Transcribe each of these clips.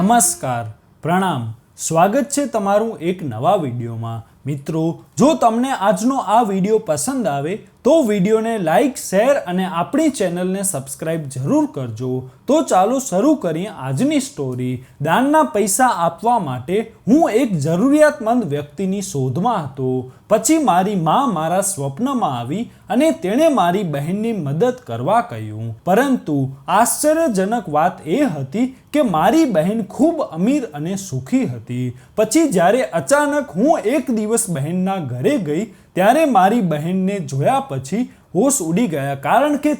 નમસ્કાર, પ્રણામ, સ્વાગત છે તમારું એક નવા વિડીયોમાં। મિત્રો, જો તમને આજનો આ વિડીયો પસંદ આવે તો વિડીયોને લાઈક, શેર અને આપણી ચેનલને સબસ્ક્રાઇબ જરૂર કરજો। તો ચાલો શરૂ કરીએ આજની સ્ટોરી। દાનના પૈસા આપવા માટે હું એક જરૂરિયાતમંદ વ્યક્તિની શોધમાં હતો। પછી મારી માં મારા સ્વપ્નમાં આવી અને તેણે મારી બહેનની મદદ કરવા કહ્યું। પરંતુ આશ્ચર્યજનક વાત એ હતી કે મારી બહેન ખૂબ અમીર અને સુખી હતી। પછી જ્યારે અચાનક હું એક દિવસ બહેનના ઘરે ગઈ ત્યારે મારી બહેનને જોયા પછી હોશ ઉડી ગયા, કારણ કે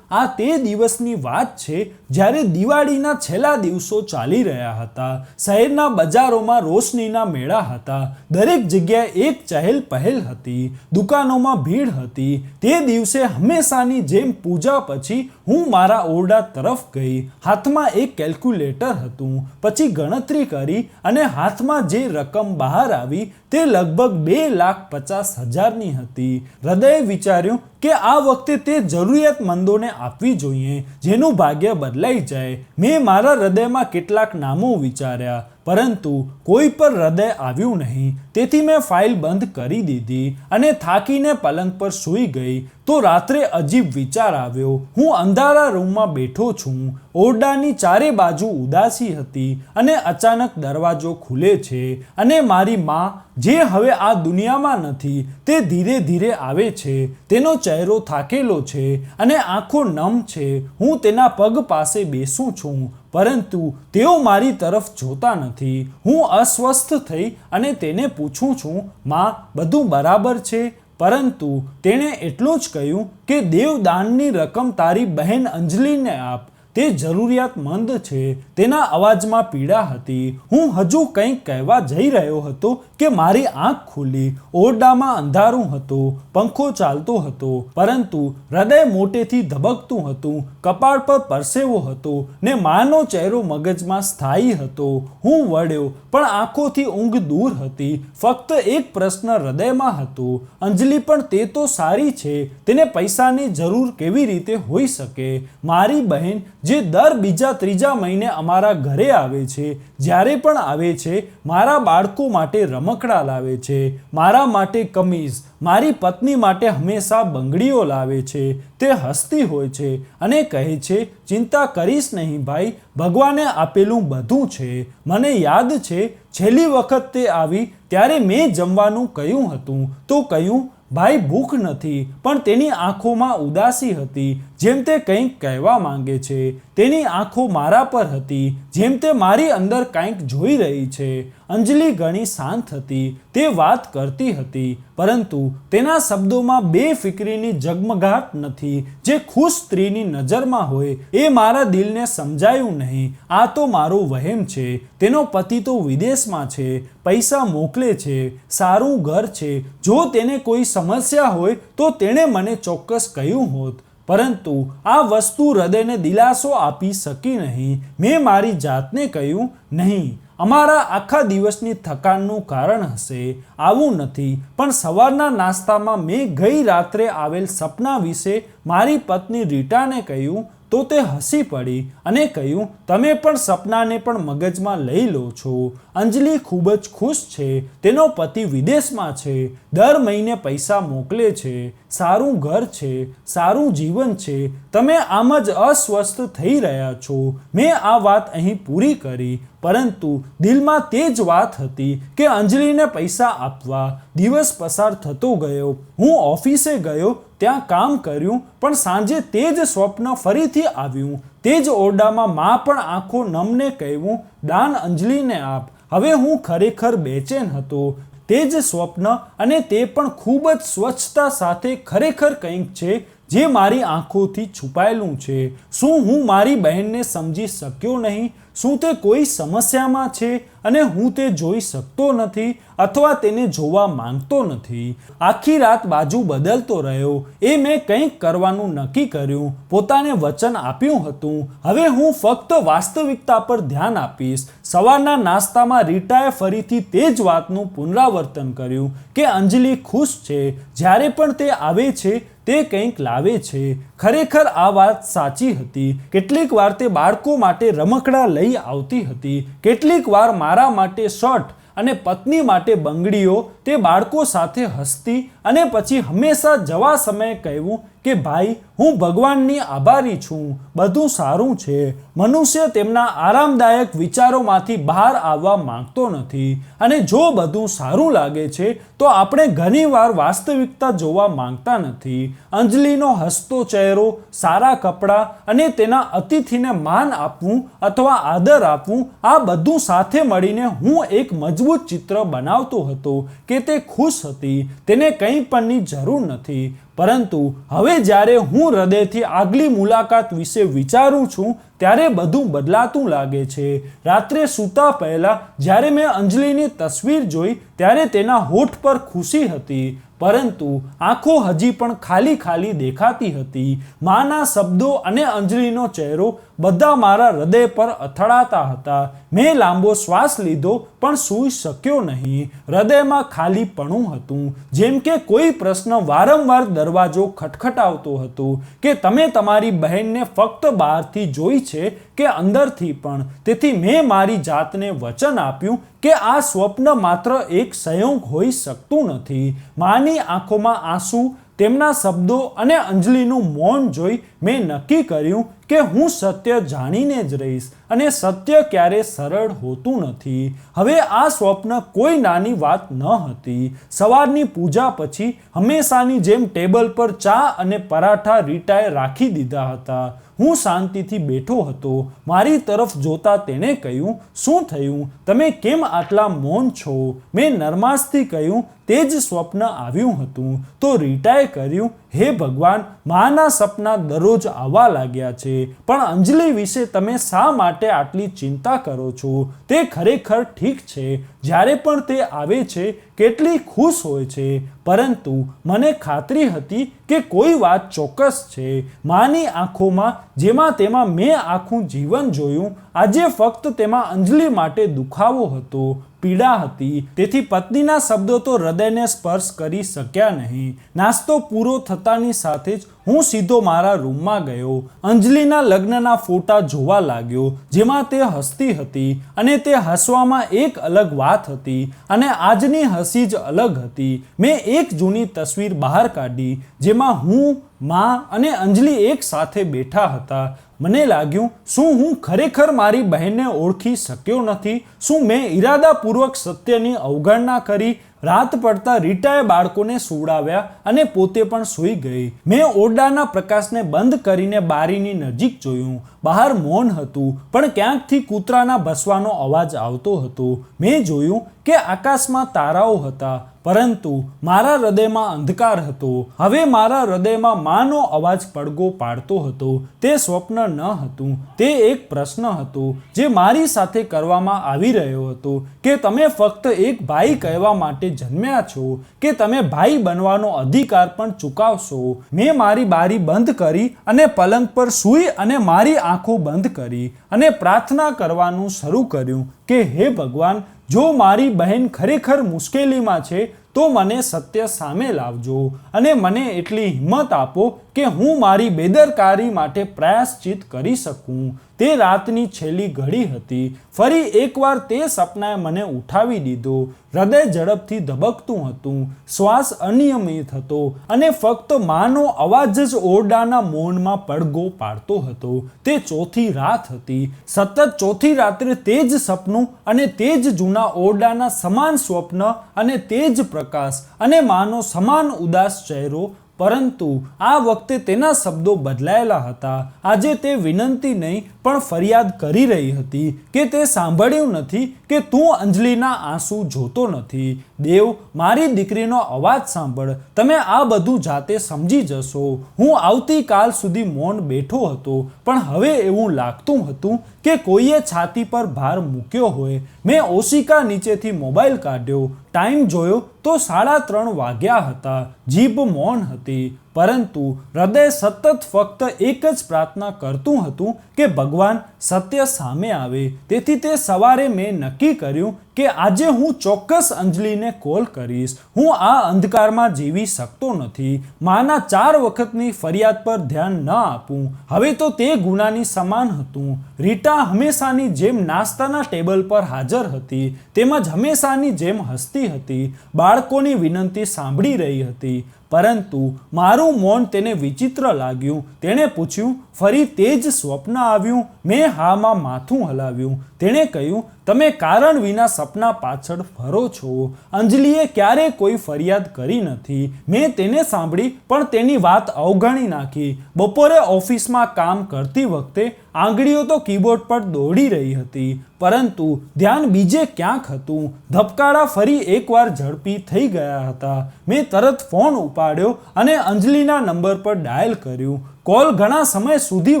તે દિવસની વાત છે જ્યારે દિવાળીના છેલ્લા દિવસો ચાલી રહ્યા હતા। શહેરના બજારોમાં રોશનીના મેળા હતા, દરેક જગ્યાએ એક ચહેલ પહેલ હતી, દુકાનોમાં ભીડ હતી। તે દિવસે હંમેશાની જેમ પૂજા પછી હું મારા ઓરડા તરફ ગઈ। હાથમાં એક કેલ્ક્યુલેટર હતું। પછી ગણતરી કરી અને હાથમાં જે રકમ બહાર આવી તે લગભગ 2,50,000ની હતી। હૃદયે વિચાર્યું કે આ વખતે તે જરૂરિયાતમંદોને આપવી જોઈએ જેનું ભાગ્ય બદલાઈ જાય। મેં મારા હૃદયમાં કેટલાક નામો વિચાર્યા, પરંતુ કોઈ પર હૃદય આવ્યું નહીં। તેથી મેં ફાઇલ બંધ કરી દીધી અને થાકીને પલંગ પર સૂઈ ગઈ। તો રાત્રે અજીબ વિચાર આવ્યો। હું અંધારા રૂમમાં બેઠો છું, ઓરડાની ચારે બાજુ ઉદાસી હતી અને અચાનક દરવાજો ખુલે છે અને મારી માં, જે હવે આ દુનિયામાં નથી, તે ધીરે ધીરે આવે છે। તેનો ચહેરો થાકેલો છે અને આંખો નમ છે। હું તેના પગ પાસે બેસું છું, પરંતુ તેઓ મારી તરફ જોતા નથી। હું અસ્વસ્થ થઈ અને તેને પૂછું છું, માં, બધું બરાબર છે? પરંતુ તેણે એટલું જ કહ્યું કે દેવદાનની રકમ તારી બહેન અંજલિને આપ, તે જરૂરિયાતમંદ છે। તેના અવાજમાં પીડા હતી। હું હજુ કંઈક કહેવા જઈ રહ્યો હતો કે મારી આંખ ખુલી। ઓરડામાં અંધારું હતું, પંખો ચાલતો હતો, પરંતુ હૃદય મોટેથી ધબકતું હતું, કપાળ પર પરસેવો હતો ને માનો ચહેરો મગજમાં સ્થાયી હતો। હું વળ્યો, પણ આંખોથી ઊંઘ દૂર હતી। ફક્ત એક પ્રશ્ન હૃદયમાં હતો, અંજલિ પણ તે તો સારી છે, તેને પૈસાની જરૂર કેવી રીતે હોઈ શકે? મારી બહેન જે દર બીજા ત્રીજા મહિને અમારા ઘરે આવે છે, જ્યારે પણ આવે છે મારા બાળકો માટે રમકડા લાવે છે, મારા માટે કમીઝ, મારી પત્ની માટે હંમેશા બંગડીઓ લાવે છે। તે હસતી હોય છે અને કહે છે, ચિંતા કરીશ નહીં ભાઈ, ભગવાને આપેલું બધું છે। મને યાદ છે છેલ્લી વખત તે આવી ત્યારે મેં જમવાનું કહ્યું હતું તો કહ્યું, ભાઈ ભૂખ નથી, પણ તેની આંખોમાં ઉદાસી હતી, જેમ તે કંઈક કહેવા માંગે છે। તેની આંખો મારા પર હતી, જેમ તે મારી અંદર કંઈક જોઈ રહી છે। અંજલિ ઘણી શાંત હતી, તે વાત કરતી હતી, પરંતુ તેના શબ્દોમાં બેફિકરીની ઝગમગાટ નથી જે ખુશ સ્ત્રીની નજરમાં હોય। એ મારા દિલને સમજાયું નહીં। આ તો મારો વહેમ છે। તેનો પતિ તો વિદેશમાં છે, પૈસા મોકલે છે, સારું ઘર છે। જો તેને કોઈ સમસ્યા હોય તો તેણે મને ચોક્કસ કહ્યું હોત, પરંતુ આ વસ્તુ હૃદયને દિલાસો આપી શકી નહીં। મેં મારી જાતને કહ્યું, નહીં, અમારા આખા દિવસની થકાનનું કારણ હશે, આવું નથી। પણ સવારના નાસ્તામાં મેં ગઈ રાત્રે આવેલ સપના વિશે મારી પત્ની રીટાને કહ્યું તો તે હસી પડી અને કહ્યું, તમે પણ સપનાને પણ મગજમાં લઈ લો છો। અંજલિ ખૂબ જ ખુશ છે, તેનો પતિ વિદેશમાં છે, દર મહિને પૈસા મોકલે છે, સારું ઘર છે, સારું જીવન છે। તમે આમ જ અસ્વસ્થ થઈ રહ્યા છો। મેં આ વાત અહીં પૂરી કરી, પરંતુ દિલમાં તે જ વાત હતી કે અંજલિને પૈસા આપવા। દિવસ પસાર થતો ગયો, હું ઓફિસે ગયો, ત્યાં કામ કર્યું, પણ સાંજે તે જ સ્વપ્ન ફરીથી આવ્યું। તે જ ઓરડામાં માં પણ આંખો નમને કહેવું, દાન અંજલિને આપ। હવે હું ખરેખર બેચેન હતો। તે જ સ્વપ્ન, અને તે પણ ખૂબ જ સ્વચ્છતા સાથે। ખરેખર કંઈક છે જે મારી આંખોથી છુપાયેલું છે। શું હું મારી બહેનને સમજી શક્યો નહીં? શું તે કોઈ સમસ્યામાં છે અને હું તે જોઈ શકતો નથી, અથવા તેને જોવા માંગતો નથી? આખી રાત બાજુ બદલતો રહ્યો। મેં કંઈક કરવાનું નક્કી કર્યું, પોતાને વચન આપ્યું હતું। હવે હું ફક્ત વાસ્તવિકતા પર ધ્યાન આપીશ। સવારના નાસ્તામાં રીટાએ ફરીથી તે જ વાતનું પુનરાવર્તન કર્યું કે અંજલિ ખુશ છે, જ્યારે પણ તે આવે છે તે કંઈક લાવે છે. ખરેખર આ વાત સાચી હતી. કેટલીક વાર તે બાળકો માટે રમકડા લઈ આવતી હતી. કેટલીક વાર મારા માટે શર્ટ અને પત્ની માટે બંગડીઓ તે બાળકો સાથે હસતી અને પછી હંમેશા જવા સમયે કહેવું કે ભાઈ, હું ભગવાનની આભારી છું, બધું સારું છે. મનુષ્ય તેમના આરામદાયક વિચારોમાંથી બહાર આવવા માંગતો નથી, અને જો બધું સારું લાગે છે તો આપણે ઘણીવાર વાસ્તવિકતા જોવા માંગતા નથી. અંજલિનો હસતો ચહેરો, સારા કપડાં અને તેના અતિથિને માન આપવું અથવા આદર આપવું, આ બધું સાથે મળીને હું એક મજબૂત ચિત્ર બનાવતો હતો કે તે ખુશ હતી, તેને કંઈ પણની જરૂર નથી. પરંતુ હવે જ્યારે હું હૃદયથી આગલી મુલાકાત વિશે વિચારું છું ત્યારે બધું બદલાતું લાગે છે. રાત્રે સૂતા પહેલાં જ્યારે મેં અંજલિની તસવીર જોઈ ત્યારે તેના હોઠ પર ખુશી હતી, પરંતુ આંખો હજી પણ ખાલી ખાલી દેખાતી હતી. માના શબ્દો અને અંજલિનો ચહેરો બધા મારા હૃદય પર અથડાતા હતા. મેં લાંબો શ્વાસ લીધો પણ સૂઈ શક્યો નહીં. હૃદયમાં ખાલીપણું હતું, જેમ કે કોઈ પ્રશ્ન વારંવાર દરવાજો ખટખટાવતો હતો કે તમે તમારી બહેનને ફક્ત બહારથી જોઈ છે કે અંદરથી પણ. તેથી મેં મારી જાતને વચન આપ્યું કે આ સ્વપ્ન માત્ર એક સંયોગ હોઈ શકતું નથી. માની આંખોમાં આંસુ, તેમના શબ્દો અને અંજલિનું મૌન જોઈ મેં નક્કી કર્યું કે હું સત્ય જાણીને જ રહીશ, અને સત્ય ક્યારે સરળ હોતું નથી. હવે આ સ્વપ્ન કોઈ નાની વાત ન હતી. સવારની પૂજા પછી હંમેશાની જેમ ટેબલ પર ચા અને પરાઠા રીટાએ રાખી દીધા હતા. હું શાંતિથી બેઠો હતો. મારી તરફ જોતા તેણે કહ્યું, શું થયું? તમે કેમ આટલા મૌન છો? મેં નરમાશથી કહ્યું, તે જ સ્વપ્ન આવ્યું હતું. તો રીટાએ કર્યું, હે ભગવાન, માના સપના દરરોજ આવવા લાગ્યા છે, પણ અંજલિ વિશે તમે શા માટે આટલી ચિંતા કરો છો? તે ખરેખર ઠીક છે. જ્યારે પણ તે આવે છે કેટલી ખુશ હોય છે, પરંતુ મને ખાતરી હતી કે કોઈ વાત ચોક્કસ છે. માની આંખોમાં જેમાં તેમાં મેં આખું જીવન જોયું, આજે ફક્ત તેમાં અંજલિ માટે દુખાવો હતો, પીડા હતી. તેથી પત્નીના શબ્દો તો હૃદયને સ્પર્શ કરી શક્યા નહીં. નાસ્તો પૂરો થતાની સાથે જ હું સીધો મારા રૂમમાં ગયો. અંજલિના લગ્નના ફોટા જોવા લાગ્યો, જેમાં તે હસતી હતી, અને તે હસવામાં એક અલગ વાત હતી, અને આજની હસી જ અલગ હતી. મેં એક જૂની તસવીર બહાર કાઢી, જેમાં હું, મા અને અંજલિ એક સાથે બેઠા હતા. મને લાગ્યું, શું હું ખરેખર મારી બહેનને ઓળખી શક્યો નથી? શું મેં ઈરાદાપૂર્વક સત્યની અવગણના કરી? રાત પડતા રીટાએ બાળકોને સુવડાવ્યા અને પોતે પણ સૂઈ ગઈ. મેં ઓરડાના પ્રકાશને બંધ કરીને બારીની નજીક જોયું. બહાર મૌન હતું, પણ ક્યાંકથી કૂતરાના ભસવાનો અવાજ આવતો હતો. મેં જોયું કે આકાશમાં તારાઓ હતા, પરંતુ મારા હૃદયમાં અંધકાર હતો. હવે મારા હૃદયમાં માનો અવાજ પડઘો પાડતો હતો. તે સ્વપ્ન ન હતું, તે એક પ્રશ્ન હતો જે મારી સાથે કરવામાં આવી રહ્યો હતો કે તમે ફક્ત એક ભાઈ કહેવા માટે જન્મ્યા છો કે તમે ભાઈ બનવાનો અધિકાર પણ ચૂકવશો. મેં મારી બારી બંધ કરી અને પલંગ પર સૂઈ અને મારી આંખો બંધ કરી અને પ્રાર્થના કરવાનું શરૂ કર્યું કે હે ભગવાન, જો મારી બહેન ખરેખર મુશ્કેલીમાં છે તો મને સત્ય સામે લાવજો, અને મને એટલી હિંમત આપો કે હું મારી બેદરકારી માટે પ્રાયશ્ચિત કરી શકું. તે રાતની છેલ્લી ઘડી હતી. ફરી એકવાર તે સપનાએ મને ઉઠાવી દીધો. હૃદય ઝડપથી ધબકતું હતું, શ્વાસ અનિયમિત હતો, અને ફક્ત માનો અવાજ જ ઓરડાના મૌનમાં પડઘો પાડતો હતો. તે ચોથી રાત હતી. સતત ચોથી રાત્રે તે જ સપનું, અને તે જ જૂના ઓરડાના સમાન સ્વપ્ન, અને તે જ પ્રકાશ, અને માનો સમાન ઉદાસ ચહેરો. પરંતુ આ વખતે તેના શબ્દો બદલાયેલા હતા. આજે તે વિનંતી નહીં પણ ફરિયાદ કરી રહી હતી કે તે સાંભળ્યું નથી કે તું અંજલિના આંસુ જોતો નથી. દેવ, મારી દીકરીનો અવાજ સાંભળ. તમે આ બધું જાતે સમજી જશો. હું આવતીકાલ સુધી મૌન બેઠો હતો, પણ હવે એવું લાગતું હતું કે કોઈએ છાતી પર ભાર મૂક્યો હોય. મેં ઓશિકા નીચેથી મોબાઈલ કાઢ્યો. ટાઈમ જોયો તો 3:30 વાગ્યા હતા. જીભ મૌન હતી. પરંતુ હૃદય સતત ફક્ત એક જ પ્રાર્થના કરતું હતું કે ભગવાન સત્ય સામે આવે. તેથી તે સવારે મેં નક્કી કર્યું કે આજે હું ચોક્કસ અંજલિને કોલ કરીશ. હું આ અંધકારમાં જીવી શકતો નથી. માના 4 વખતની ફરિયાદ પર ધ્યાન ન આપું હવે તો તે ગુનાની સમાન હતું. રીટા હંમેશાની જેમ નાસ્તાના ટેબલ પર હાજર હતી, તેમજ હંમેશાની જેમ હસતી હતી, બાળકોની વિનંતી સાંભળી રહી હતી. પરંતુ મારું મૌન તેને વિચિત્ર લાગ્યું. તેણે પૂછ્યું, ફરી તે જ સ્વપ્ન આવ્યું? મેં હામાં માથું હલાવ્યું. તેણે કહ્યું, તમે કારણ વિના સપના પાછળ ફરો છો. અંજલિએ ક્યારેય કોઈ ફરિયાદ કરી નથી. મેં તેને સાંભળી પણ તેની વાત અવગણી નાખી. બપોરે ઓફિસમાં કામ કરતી વખતે આંગળીઓ તો કીબોર્ડ પર દોડી રહી હતી, પરંતુ ધ્યાન બીજે ક્યાંક હતું. ધબકારા ફરી એકવાર ઝડપી થઈ ગયા હતા. મેં તરત ફોન ઉપાડ્યો અને અંજલિના નંબર પર ડાયલ કર્યું. કોલ ઘણા સમય સુધી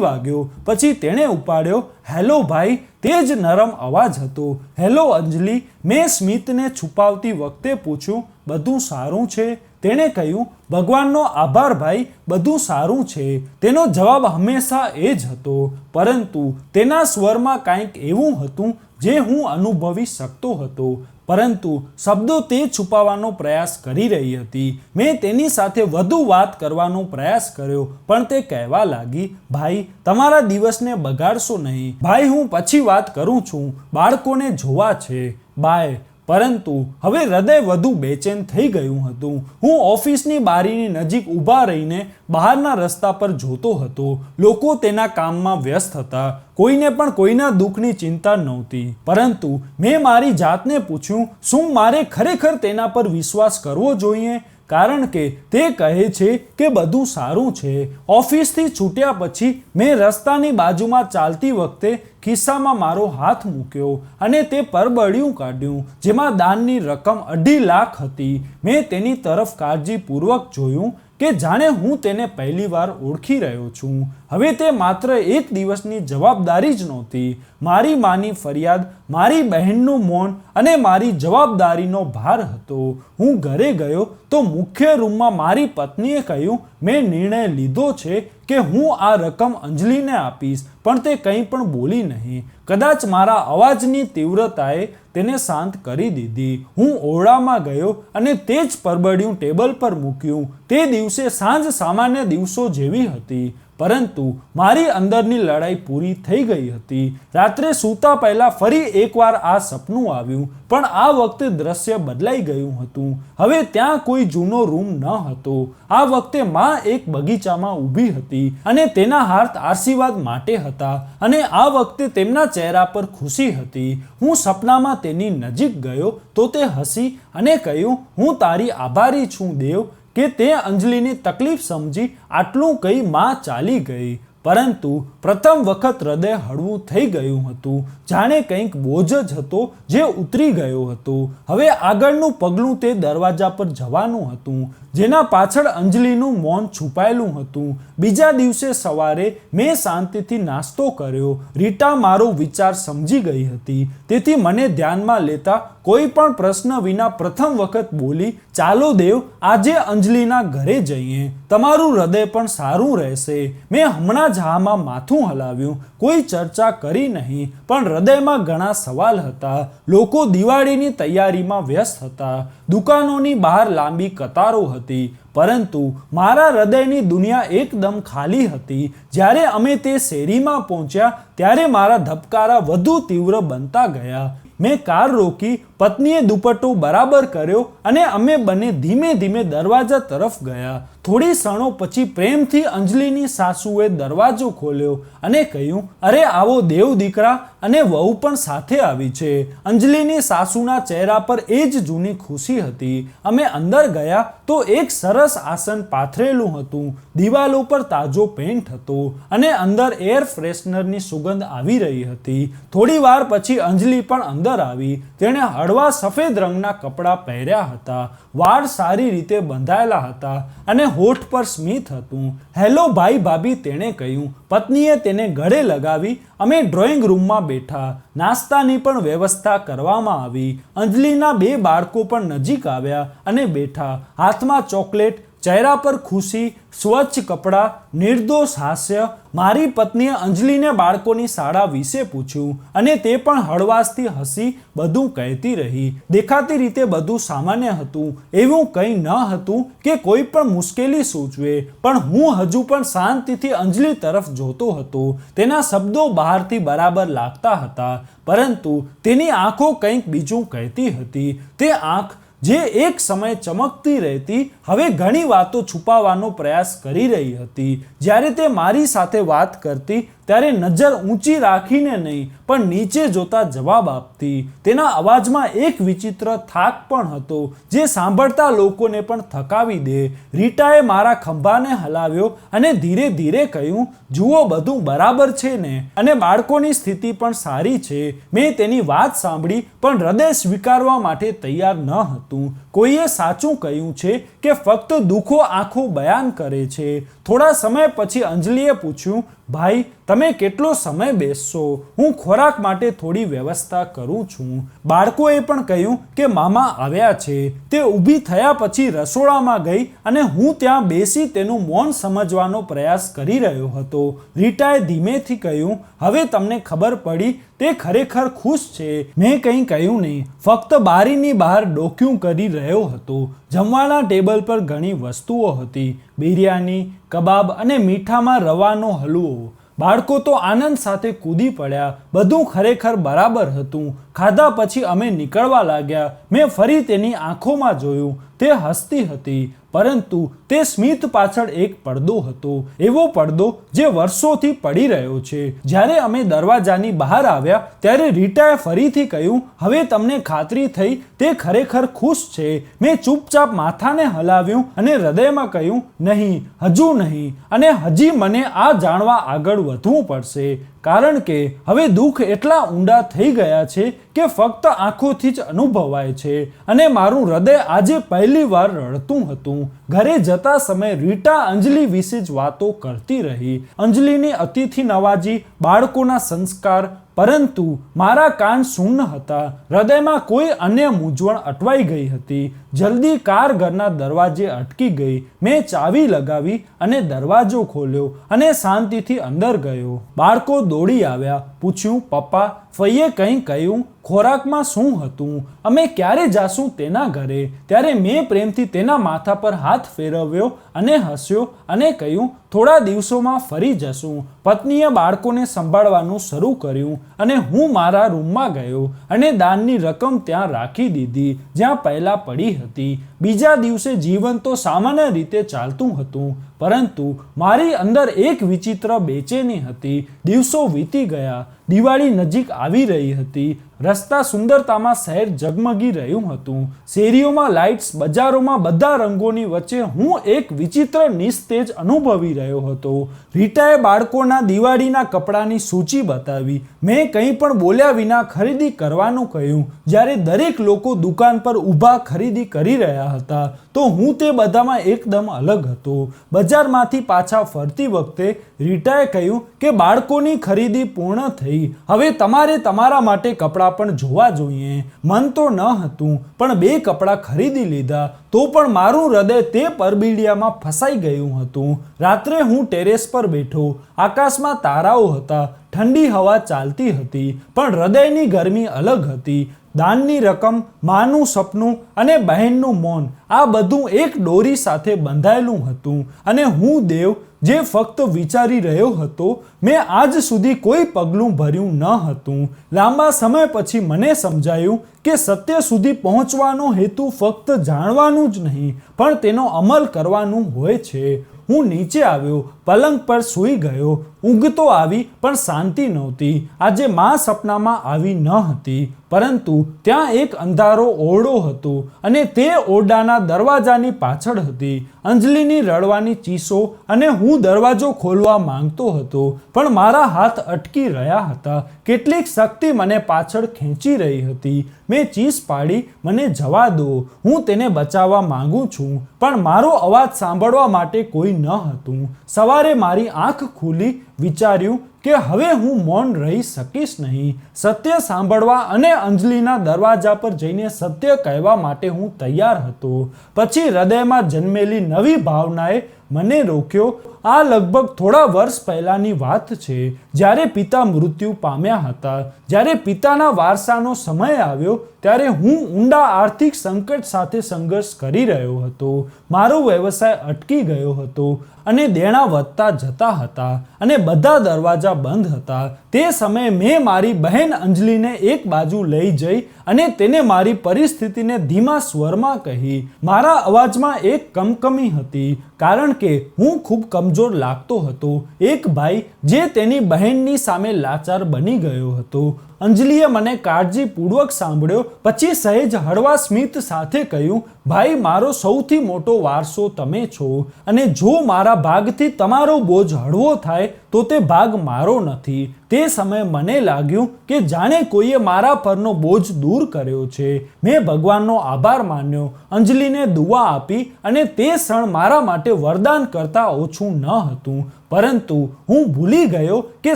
વાગ્યો. પછી તેણે ઉપાડ્યો. હેલો ભાઈ, તે જ નરમ અવાજ હતો. હેલો અંજલિ. મેં સ્મિતને છુપાવતી વખતે પૂછ્યું, બધું સારું છે? તેણે કહ્યું, ભગવાનનો આભાર ભાઈ, બધું સારું છે. તેનો જવાબ હંમેશા એ જ હતો, પરંતુ તેના સ્વરમાં કંઈક એવું હતું જે હું અનુભવી શકતો હતો, પરંતુ શબ્દો તે છુપાવવાનો પ્રયાસ કરી રહી હતી. મેં તેની સાથે વધુ વાત કરવાનો પ્રયાસ કર્યો, પણ તે કહેવા લાગી, ભાઈ તમારા દિવસને બગાડશો નહીં. ભાઈ હું પછી વાત કરું છું, બાળકોને જોવા છે. બાય. પરંતુ હવે હૃદય વધુ બેચેન થઈ ગયું હતું. હું ઓફિસની બારીની નજીક ઊભા રહીને બહારના રસ્તા પર જોતો હતો. લોકો તેના કામમાં વ્યસ્ત હતા. કોઈને પણ કોઈના દુઃખની ચિંતા નહોતી. પરંતુ મેં મારી જાતને પૂછ્યું, શું મારે ખરેખર તેના પર વિશ્વાસ કરવો જોઈએ? કારણ કે તે કહે છે કે બધું સારું છે. ઓફિસથી છૂટ્યા પછી મેં રસ્તાની બાજુમાં ચાલતી વખતે ખિસ્સામાં મારો હાથ મૂક્યો અને તે પરબડિયું કાઢ્યું, જેમાં દાનની રકમ 2.5 લાખ હતી. મેં તેની તરફ કાળજીપૂર્વક જોયું કે જાણે હું તેને પહેલીવાર ઓળખી રહ્યો છું. હવે તે માત્ર એક દિવસની જવાબદારી જ નહોતી. મારી માની ફરિયાદ, મારી બહેનનું મૌન અને મારી જવાબદારીનો ભાર હતો. હું ઘરે ગયો તો મુખ્ય રૂમમાં મારી પત્નીએ કહ્યું, મેં નિર્ણય લીધો છે કે હું આ રકમ અંજલિને આપીશ. પણ તે કંઈ પણ બોલી નહીં. કદાચ મારા અવાજની તીવ્રતાએ તેને શાંત કરી દીધી. હું ઓરડામાં ગયો અને તે જ પરબડિયું ટેબલ પર મૂક્યું. તે દિવસે સાંજ સામાન્ય દિવસો જેવી હતી, પરંતુ મારી અંદરની લડાઈ પૂરી થઈ ગઈ હતી. રાત્રે સૂતા પહેલા ફરી એકવાર આ સપનું આવ્યું, પણ આ વખતે દ્રશ્ય બદલાઈ ગયું હતું. હવે ત્યાં કોઈ જૂનો રૂમ ન હતો. આ વખતે માં એક બગીચામાં ઊભી હતી અને તેના હાથ આશીર્વાદ માટે હતા, અને આ વખતે તેમના ચહેરા પર ખુશી હતી. હું સપનામાં તેની નજીક ગયો તો તે હસી અને કહ્યું, હું તારી આભારી છું દેવ કે તે અંજલિની તકલીફ સમજી આટલું કહી માં ચાલી ગઈ. પરંતુ પ્રથમ વખત હૃદય હળવું થઈ ગયું હતું, જાણે કંઈક બોજ જ હતો જે ઉતરી ગયો હતો. હવે આગળનું પગલું તે દરવાજા પર જવાનું હતું, જેના પાછળ અંજલિનું મૌન છુપાયેલું હતું. બીજા દિવસે સવારે મેં શાંતિથી નાસ્તો કર્યો. રીટા મારો વિચાર સમજી ગઈ હતી, તેથી મને ધ્યાનમાં લેતા કોઈ પણ પ્રશ્ન વિના પ્રથમ વખત બોલી, ચાલો દેવ, આજે અંજલિના ઘરે જઈએ. તમારું હૃદય પણ સારું રહેશે. મેં હમણાં જ હામાં માથું હલાવ્યું. કોઈ ચર્ચા કરી નહીં, પણ હૃદયમાં ઘણા સવાલ હતા. લોકો દિવાળીની તૈયારીમાં વ્યસ્ત હતા. દુકાનોની બહાર લાંબી કતારો હતી, પરંતુ મારા હૃદયની દુનિયા એકદમ ખાલી હતી. જ્યારે અમે તે શેરીમાં પહોંચ્યા ત્યારે મારા ધબકારા વધુ તીવ્ર બનતા ગયા. મેં કાર રોકી, પત્નીએ દુપટ્ટો બરાબર કર્યો અને અમે બંને ધીમે ધીમે દરવાજા તરફ ગયા. થોડી ક્ષણો પછી પ્રેમથી અંજલિની સાસુએ દરવાજો ખોલ્યો અને કહ્યું, અરે આવો દેવ દીકરા, અને વહુ પણ સાથે આવી છે. અંજલિની સાસુના ચહેરા પર એ જ જૂની ખુશી હતી. અમે અંદર ગયા તો એક સરસ આસન પાથરેલું હતું, દિવાલો પર તાજો પેન્ટ હતો અને અંદર એર ફ્રેશનરની સુગંધ આવી રહી હતી. થોડી વાર પછી અંજલિ પણ અંદર આવી. તેણે હળવા સફેદ રંગના કપડાં પહેર્યા હતા, વાળ સારી રીતે બંધાયેલા હતા અને હોઠ પર સ્મિત હતું. હેલો ભાઈ ભાભી, તેણે કહ્યું. પત્નીએ તેને ગળે લગાવી. અમે ડ્રોઈંગ રૂમમાં બેઠા. નાસ્તાની પણ વ્યવસ્થા કરવામાં આવી. અંજલિના 2 બાળકો પણ નજીક આવ્યા અને બેઠા. હાથમાં ચોકલેટ, ચહેરા પર ખુશી, સ્વચ્છ કપડાં, નિર્દોષ હાસ્ય. મારી પત્નીએ અંજલિને બાળકોની શાળા વિશે પૂછ્યું અને તે પણ હળવાશથી હસી બધું કહેતી રહી. દેખાતી રીતે બધું સામાન્ય હતું, એવું કંઈ ન હતું કે કોઈ પણ મુશ્કેલી સૂચવે, પણ હું હજુ પણ શાંતિથી અંજલિ તરફ જોતો હતો. તેના શબ્દો બહારથી બરાબર લાગતા હતા, પરંતુ તેની આંખો કંઈક બીજું કહેતી હતી. તે આંખ જે એક સમયે ચમકતી રહેતી, હવે ઘણી વાતો છુપાવવાનો પ્રયાસ કરી રહી હતી. જ્યારે તે મારી સાથે વાત કરતી ત્યારે નજર ઊંચી રાખીને નહીં પણ નીચે જોતા જવાબ આપતી. તેના અવાજમાં એક વિચિત્ર થાક પણ હતો જે સાંભળતા લોકોને પણ થકાવી દે. રીટાએ મારા ખંભાને હલાવ્યો અને ધીરે ધીરે કહ્યું, જુઓ, બધું બરાબર છે ને? અને બાળકોની સ્થિતિ પણ સારી છે. મેં તેની વાત સાંભળી પણ હૃદય સ્વીકારવા માટે તૈયાર ન હતું. કોઈએ સાચું કહ્યું છે કે ફક્ત દુઃખો આંખો બયાન કરે છે. થોડા સમય પછી અંજલિએ પૂછ્યું, ભાઈ, તમે કેટલો સમય બેસશો? હું ખોરાક માટે થોડી વ્યવસ્થા કરું છું. બાળકોએ પણ કહ્યું કે મામા આવ્યા છે. તે ઊભી થયા પછી રસોડામાં ગઈ અને હું ત્યાં બેસી તેનું મૌન સમજવાનો પ્રયાસ કરી રહ્યો હતો. રીટાએ ધીમેથી કહ્યું, હવે તમને ખબર પડી? તે ખરેખર ખુશ છે. મેં કંઈ કહ્યું નહીં, ફક્ત બારીની બહાર ડોક્યું કરી રહ્યો હતો. જમવાના ટેબલ પર ઘણી વસ્તુઓ હતી, બિરયાની, કબાબ અને મીઠામાં રવાનો હલવો. બાળકો તો આનંદ સાથે કૂદી પડ્યા. બધું ખરેખર બરાબર હતું. ખાધા પછી અમે નીકળવા લાગ્યા. મેં ફરી તેની આંખોમાં જોયું. તે હસતી હતી, પરંતુ તે સ્મિત પાછળ એક પડદો હતો, એવો પડદો જે વર્ષોથી પડી રહ્યો છે. જ્યારે અમે દરવાજાની બહાર આવ્યા ત્યારે રીટાએ ફરીથી કહ્યું, હવે તમને ખાતરી થઈ તે ખરેખર ખુશ છે? મેં ચૂપચાપ માથાને હલાવ્યું અને હૃદયમાં કહ્યું, નહીં, હજુ નહીં, અને હજી મને આ જાણવા આગળ વધવું પડશે. કારણ કે હવે દુઃખ એટલા ઊંડા થઈ ગયા છે કે ફક્ત આંખોથી જ અનુભવાય છે. અને મારું હૃદય આજે પહેલી વાર રડતું હતું. ઘરે જતા સમયે રીટા અંજલિ વિશે જ વાતો કરતી રહી. અંજલિની અતિથિ નવાજી, બાળકોના સંસ્કાર, પરંતુ મારા કાન શૂન્ય હતા. હૃદયમાં કોઈ અન્ય મૂંઝવણ અટવાઈ ગઈ હતી. જલ્દી કાર ઘરના દરવાજે અટકી ગઈ. મેં ચાવી લગાવી અને દરવાજો ખોલ્યો અને શાંતિથી અંદર ગયો. બાળકો દોડી આવ્યા. પૂછ્યું, પપ્પા, ફઈએ કંઈ કહ્યું? ખોરાકમાં શું હતું? અમે ક્યારે જાશું તેના ઘરે? ત્યારે મેં પ્રેમથી તેના માથા પર હાથ ફેરવ્યો અને હસ્યો અને કહ્યું, થોડા દિવસોમાં ફરી જશું. પત્નીએ બાળકોને સંભાળવાનું શરૂ કર્યું અને હું મારા રૂમમાં ગયો અને દાનની રકમ ત્યાં રાખી દીધી જ્યાં પહેલાં પડી હતી. બીજા દિવસે જીવન તો સામાન્ય રીતે ચાલતું હતું, પરંતુ મારી અંદર એક વિચિત્ર બેચેની હતી. દિવસો વીતી ગયા. દિવાળી નજીક આવી રહી હતી. રસ્તા સુંદરતામાં શહેર ઝગમગી રહ્યું હતું. શેરીઓમાં લાઇટ્સ, બજારોમાં બધા રંગોની વચ્ચે હું એક વિચિત્ર નિસ્તેજ અનુભવી રહ્યો હતો. રીટાએ બાળકોના દિવાળીના કપડાની સૂચિ બતાવી. મેં કંઈ પણ બોલ્યા વિના ખરીદી કરવાનું કહ્યું. જ્યારે દરેક લોકો દુકાન પર ઊભા ખરીદી કરી રહ્યા હતા તો હું તે બધામાં એકદમ અલગ હતો. બજારમાંથી પાછા ફરતી વખતે રીટાએ કહ્યું કે બાળકોની ખરીદી પૂર્ણ થઈ. હવે તમારે તમારા માટે કપડાં પણ જોવા જોઈએ. મન તો ન હતું, પણ 2 કપડાં ખરીદી લીધા. તો પણ મારું હૃદય તે પરબીડિયામાં ફસાઈ ગયું હતું. રાત્રે હું ટેરેસ પર બેઠો. આકાશમાં તારાઓ હતા. ઠંડી હવા ચાલતી હતી, પણ હૃદયની ગરમી અલગ હતી. દાનની રકમ, માનું સપનું અને બહેનનું મૌન, આ બધું એક દોરી સાથે બંધાયેલું હતું. અને હું દેવ જે ફક્ત વિચારી રહ્યો હતો. મેં આજ સુધી કોઈ પગલું ભર્યું ન હતું. લાંબા સમય પછી મને સમજાયું કે સત્ય સુધી પહોંચવાનો હેતુ ફક્ત જાણવાનું જ નહીં, પણ તેનો અમલ કરવાનું હોય છે. હું નીચે આવ્યો, પલંગ પર સૂઈ ગયો. ઊંઘ તો આવી પણ શાંતિ નહોતી. આજે માં સપનામાં આવી ન હતી, પરંતુ ત્યાં એક અંધારો ઓરડો હતો અને તે ઓરડાના દરવાજાની પાછળ હતી અંજલિની રડવાની ચીસો. અને હું દરવાજો ખોલવા માંગતો હતો, પણ મારા હાથ અટકી રહ્યા હતા. કેટલીક શક્તિ મને પાછળ ખેંચી રહી હતી. મેં ચીસ પાડી, મને જવા દો, હું તેને બચાવવા માંગુ છું. પણ મારો અવાજ સાંભળવા માટે કોઈ ન હતું. સવારે મારી આંખ ખુલી. વિચાર્યું કે હવે હું મૌન રહી શકીશ નહીં. સત્ય સાંભળવા અને અંજલિના દરવાજા પર જઈને સત્ય કહેવા માટે હું તૈયાર હતો. પછી હૃદયમાં જન્મેલી નવી ભાવનાએ મને રોક્યો. આ લગભગ થોડા વર્ષ પહેલાની વાત છે, જ્યારે પિતા મૃત્યુ પામ્યા હતા. જ્યારે પિતાના વારસાનો સમય આવ્યો ત્યારે હું ઊંડા આર્થિક સંકટ સાથે સંઘર્ષ કરી રહ્યો હતો. મારો વ્યવસાય અટકી ગયો હતો અને દેણા વધતા જતા હતા અને બધા દરવાજા બંધ હતા. તે સમયે મેં મારી બહેન અંજલિને એક બાજુ લઈ જઈ અને તેને મારી પરિસ્થિતિને ધીમા સ્વરમાં કહી. મારા અવાજમાં એક કમકમી હતી કારણ કે હું ખૂબ કમજોર લાગતો હતો. એક ભાઈ જે તેની બહેનની સામે લાચાર બની ગયો હતો. અંજલિએ મને કાળજીપૂર્વક સાંભળ્યો. પછી સહેજ હળવા સ્મિત સાથે કહ્યું, ભાઈ, મારો સૌથી મોટો વારસો તમે છો અને જો મારા ભાગથી તમારો બોજ હળવો થાય તો તે ભાગ મારો નથી. તે સમયે મને લાગ્યું કે જાણે કોઈએ મારા પરનો બોજ દૂર કર્યો છે. મેં ભગવાનનો આભાર માન્યો, અંજલિને દુઆ આપી અને તે ક્ષણ મારા માટે વરદાન કરતાં ઓછું ન હતું. પરંતુ હું ભૂલી ગયો કે